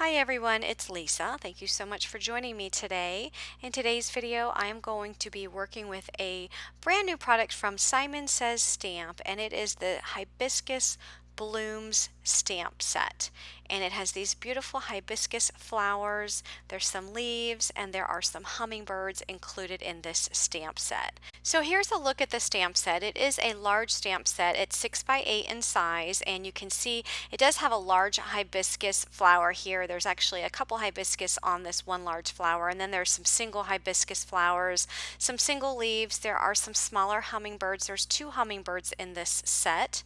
Hi everyone, it's Lisa. Thank you so much for joining me today. In today's video, I am going to be working with a brand new product from Simon Says Stamp, and it is the Hibiscus Blooms stamp set. And it has these beautiful hibiscus flowers, there's some leaves, and there are some hummingbirds included in this stamp set. So here's a look at the stamp set. It is a large stamp set. It's 6 by 8 in size, and you can see it does have a large hibiscus flower here. There's actually a couple hibiscus on this one large flower, and then there's some single hibiscus flowers, some single leaves. There are some smaller hummingbirds. There's 2 hummingbirds in this set.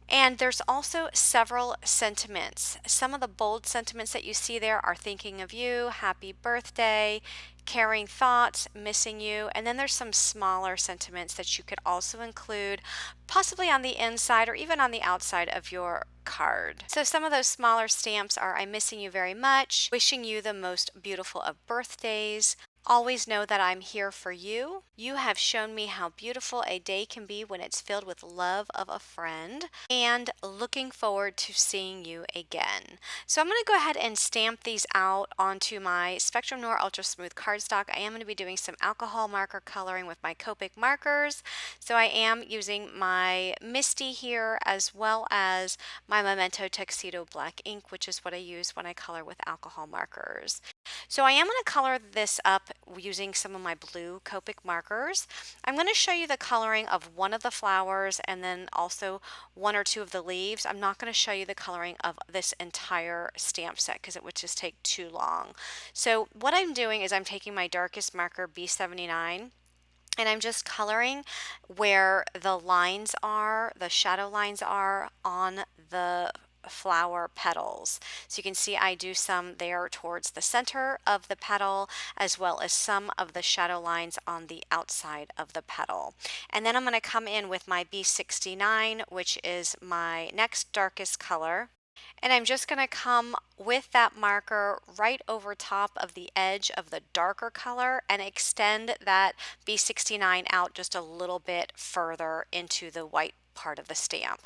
And there's also several sentiments. Some of the bold sentiments that you see there are thinking of you, happy birthday, caring thoughts, missing you, and then there's some smaller sentiments that you could also include possibly on the inside or even on the outside of your card. So some of those smaller stamps are I'm missing you very much, wishing you the most beautiful of birthdays, always know that I'm here for you. You have shown me how beautiful a day can be when it's filled with love of a friend, and looking forward to seeing you again. So I'm going to go ahead and stamp these out onto my Spectrum Noir Ultra Smooth cardstock. I am going to be doing some alcohol marker coloring with my Copic markers. So I am using my Misty here as well as my Memento Tuxedo black ink, which is what I use when I color with alcohol markers. So I am going to color this up using some of my blue Copic markers. I'm going to show you the coloring of one of the flowers and then also 1 or 2 of the leaves. I'm not going to show you the coloring of this entire stamp set because it would just take too long. So what I'm doing is I'm taking my darkest marker B79 and I'm just coloring where the lines are, the shadow lines are on the flower petals. So you can see I do some there towards the center of the petal as well as some of the shadow lines on the outside of the petal. And then I'm going to come in with my B69, which is my next darkest color. And I'm just going to come with that marker right over top of the edge of the darker color and extend that B69 out just a little bit further into the white part of the stamp.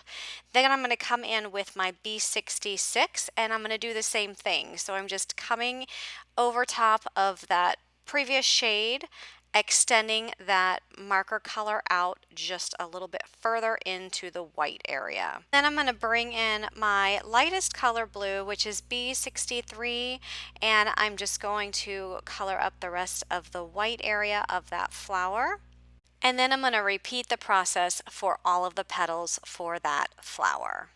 Then I'm going to come in with my B66 and I'm going to do the same thing. So I'm just coming over top of that previous shade, extending that marker color out just a little bit further into the white area. Then I'm going to bring in my lightest color blue, which is B63, and I'm just going to color up the rest of the white area of that flower. And then I'm going to repeat the process for all of the petals for that flower.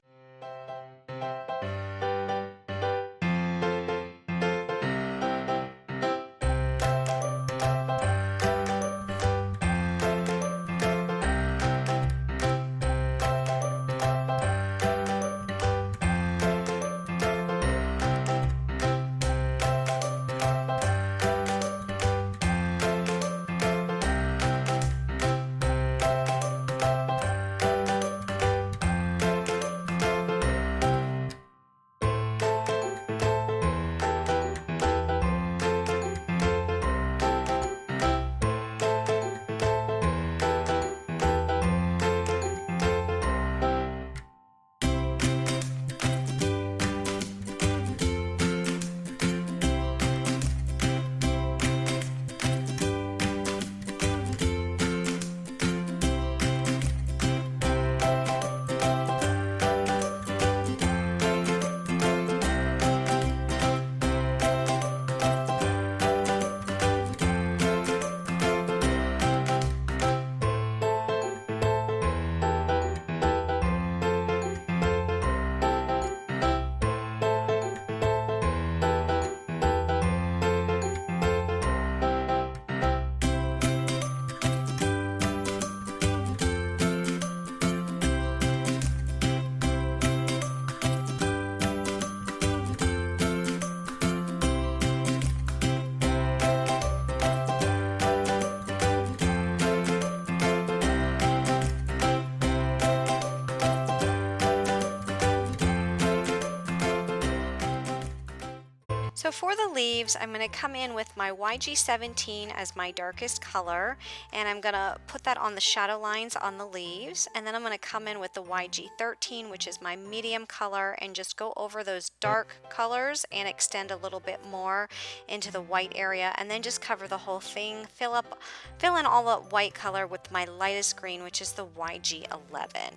So for the leaves, I'm going to come in with my YG17 as my darkest color, and I'm going to put that on the shadow lines on the leaves, and then I'm going to come in with the YG13, which is my medium color, and just go over those dark colors and extend a little bit more into the white area, and then just cover the whole thing, fill in all the white color with my lightest green, which is the YG11.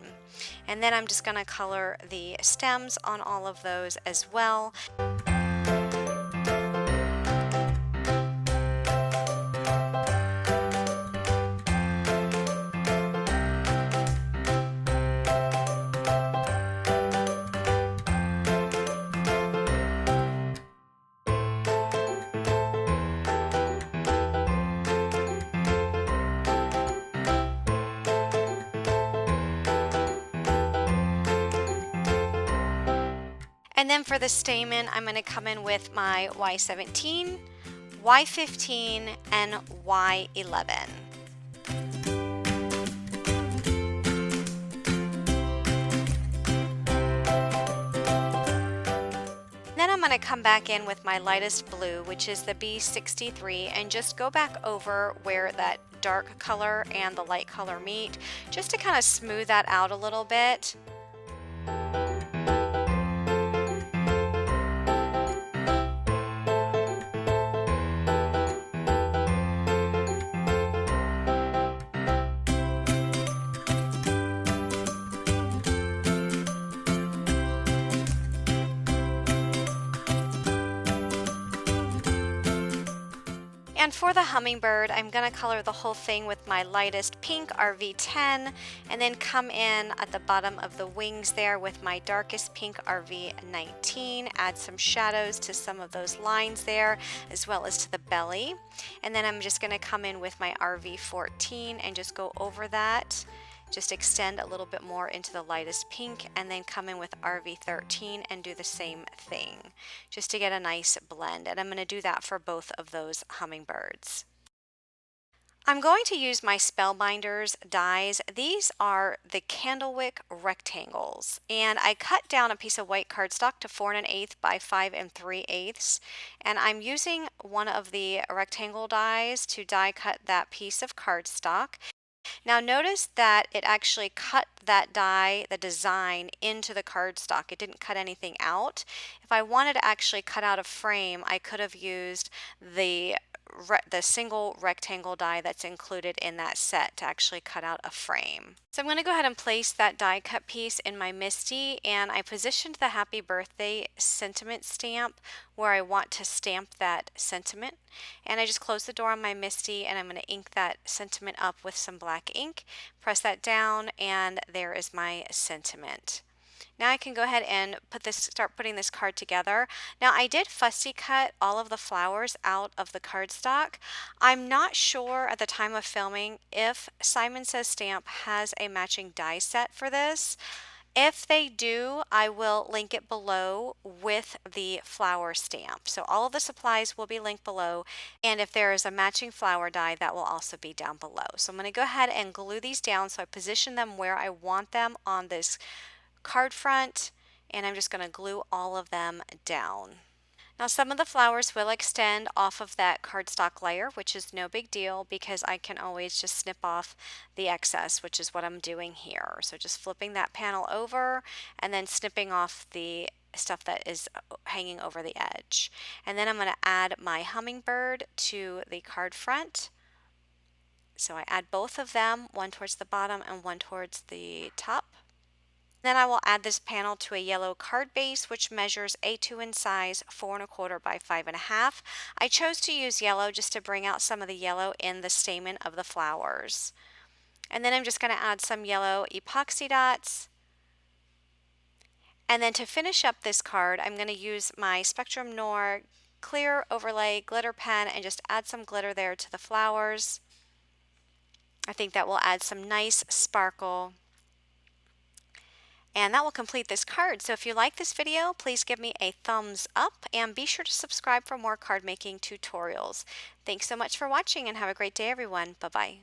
And then I'm just going to color the stems on all of those as well. And then for the stamen, I'm going to come in with my Y17, Y15, and Y11. Then I'm going to come back in with my lightest blue, which is the B63, and just go back over where that dark color and the light color meet, just to kind of smooth that out a little bit. And for the hummingbird, I'm going to color the whole thing with my lightest pink RV10, and then come in at the bottom of the wings there with my darkest pink RV19, add some shadows to some of those lines there, as well as to the belly. And then I'm just going to come in with my RV14 and just go over that. Just extend a little bit more into the lightest pink, and then come in with RV13 and do the same thing, just to get a nice blend. And I'm going to do that for both of those hummingbirds. I'm going to use my Spellbinders dies. These are the Candlewick rectangles, and I cut down a piece of white cardstock to 4 1/8 by 5 3/8, and I'm using one of the rectangle dies to die cut that piece of cardstock. Now notice that it actually cut that die, the design, into the cardstock. It didn't cut anything out. If I wanted to actually cut out a frame, I could have used the single rectangle die that's included in that set to actually cut out a frame. So I'm going to go ahead and place that die cut piece in my MISTI, and I positioned the happy birthday sentiment stamp where I want to stamp that sentiment. And I just close the door on my MISTI, and I'm going to ink that sentiment up with some black ink, press that down, and there is my sentiment. Now I can go ahead and start putting this card together. Now I did fussy cut all of the flowers out of the cardstock. I'm not sure at the time of filming if Simon Says Stamp has a matching die set for this. If they do, I will link it below with the flower stamp. So all of the supplies will be linked below, and if there is a matching flower die, that will also be down below. So I'm going to go ahead and glue these down so I position them where I want them on this card front, and I'm just going to glue all of them down. Now some of the flowers will extend off of that cardstock layer, which is no big deal because I can always just snip off the excess, which is what I'm doing here. So just flipping that panel over and then snipping off the stuff that is hanging over the edge. And then I'm going to add my hummingbird to the card front. So I add both of them, one towards the bottom and one towards the top. Then I will add this panel to a yellow card base, which measures A2 in size, 4 1/4 by 5 1/2. I chose to use yellow just to bring out some of the yellow in the stamen of the flowers. And then I'm just going to add some yellow epoxy dots. And then to finish up this card, I'm going to use my Spectrum Noir clear overlay glitter pen and just add some glitter there to the flowers. I think that will add some nice sparkle. And that will complete this card. So if you like this video, please give me a thumbs up and be sure to subscribe for more card making tutorials. Thanks so much for watching and have a great day, everyone. Bye-bye.